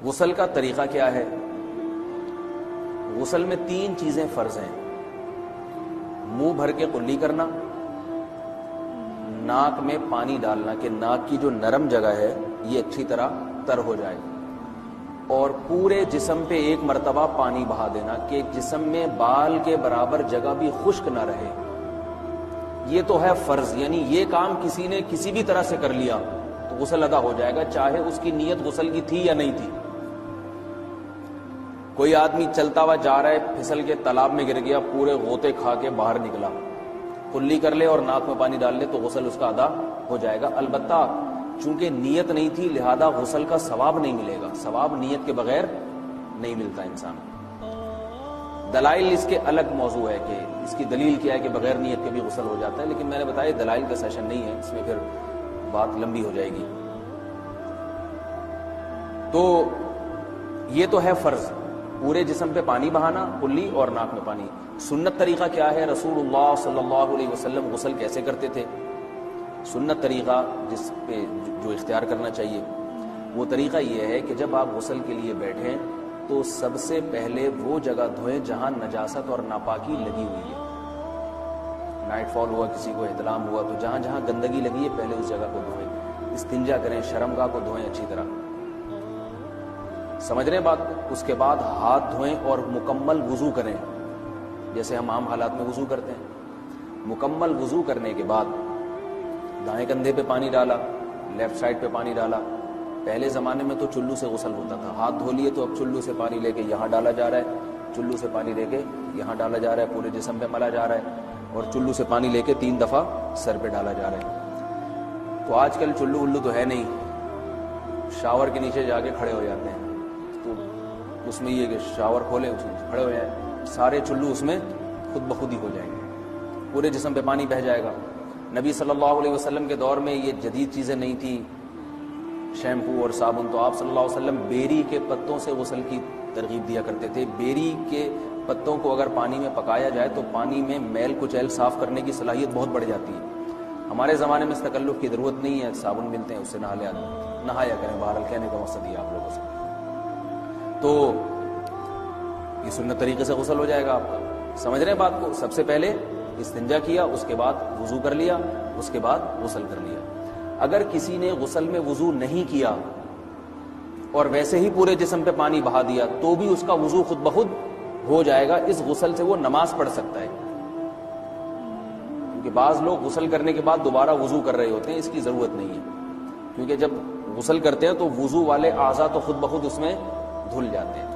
غسل کا طریقہ کیا ہے؟ غسل میں 3 چیزیں فرض ہیں: منہ بھر کے قلی کرنا، ناک میں پانی ڈالنا کہ ناک کی جو نرم جگہ ہے یہ اچھی طرح تر ہو جائے، اور پورے جسم پہ 1 مرتبہ پانی بہا دینا کہ جسم میں بال کے برابر جگہ بھی خشک نہ رہے۔ یہ تو ہے فرض، یعنی یہ کام کسی نے کسی بھی طرح سے کر لیا تو غسل ادا ہو جائے گا، چاہے اس کی نیت غسل کی تھی یا نہیں تھی۔ کوئی آدمی چلتا ہوا جا رہا ہے، پھسل کے تالاب میں گر گیا، پورے غوطے کھا کے باہر نکلا، کلی کر لے اور ناک میں پانی ڈال لے تو غسل اس کا ادا ہو جائے گا۔ البتہ چونکہ نیت نہیں تھی لہذا غسل کا ثواب نہیں ملے گا، ثواب نیت کے بغیر نہیں ملتا انسان کو۔ دلائل اس کے الگ موضوع ہے کہ اس کی دلیل کیا ہے کہ بغیر نیت کے بھی غسل ہو جاتا ہے، لیکن میں نے بتایا دلائل کا سیشن نہیں ہے، اس میں پھر بات لمبی ہو جائے گی۔ تو یہ تو ہے فرض، پورے جسم پہ پانی بہانا، کلی اور ناک میں پانی۔ سنت طریقہ کیا ہے؟ رسول اللہ صلی اللہ علیہ وسلم غسل کیسے کرتے تھے؟ سنت طریقہ جس پہ جو اختیار کرنا چاہیے وہ طریقہ یہ ہے کہ جب آپ غسل کے لیے بیٹھیں تو سب سے پہلے وہ جگہ دھوئیں جہاں نجاست اور ناپاکی لگی ہوئی ہے۔ نائٹ فال ہوا، کسی کو احتلام ہوا، تو جہاں جہاں گندگی لگی ہے پہلے اس جگہ کو دھوئیں، استنجا کریں، شرمگاہ کو دھوئیں اچھی طرح، سمجھ رہے بات کو؟ اس کے بعد ہاتھ دھوئیں اور مکمل وضو کریں جیسے ہم عام حالات میں وضو کرتے ہیں۔ مکمل وضو کرنے کے بعد دائیں کندھے پہ پانی ڈالا، لیفٹ سائڈ پہ پانی ڈالا۔ پہلے زمانے میں تو چلو سے غسل ہوتا تھا، ہاتھ دھو لیے تو اب چلو سے پانی لے کے یہاں ڈالا جا رہا ہے، چلو سے پانی لے کے یہاں ڈالا جا رہا ہے، پورے جسم پہ ملا جا رہا ہے، اور چلو سے پانی لے کے 3 دفعہ سر پہ ڈالا جا رہا ہے۔ تو آج کل چلو ولو تو ہے نہیں، شاور کے نیچے جا کے کھڑے ہو جاتے ہیں، تو اس میں یہ کہ شاور کھولے اس میں کھڑے ہو جائیں، سارے چلو اس میں خود بخود ہی ہو جائیں گے، پورے جسم پہ پانی بہہ جائے گا۔ نبی صلی اللہ علیہ وسلم کے دور میں یہ جدید چیزیں نہیں تھی، شیمپو اور صابن، تو آپ صلی اللہ علیہ وسلم بیری کے پتوں سے غسل کی ترغیب دیا کرتے تھے۔ بیری کے پتوں کو اگر پانی میں پکایا جائے تو پانی میں میل کچیل صاف کرنے کی صلاحیت بہت بڑھ جاتی ہے۔ ہمارے زمانے میں اس تکلف کی ضرورت نہیں ہے، صابن ملتے ہیں، اس سے نہایا کریں، بہرحال کہنے کا مقصد یہ آپ لوگوں سے۔ تو یہ سنت طریقے سے غسل ہو جائے گا آپ کا، سمجھ رہے ہیں بات کو؟ سب سے پہلے استنجا کیا، اس کے بعد وضو کر لیا، اس کے بعد غسل کر لیا۔ اگر کسی نے غسل میں وضو نہیں کیا اور ویسے ہی پورے جسم پہ پانی بہا دیا تو بھی اس کا وضو خود بخود ہو جائے گا، اس غسل سے وہ نماز پڑھ سکتا ہے۔ کیونکہ بعض لوگ غسل کرنے کے بعد دوبارہ وضو کر رہے ہوتے ہیں، اس کی ضرورت نہیں ہے، کیونکہ جب غسل کرتے ہیں تو وضو والے اعضاء تو خود بخود اس میں دھل جاتے ہیں۔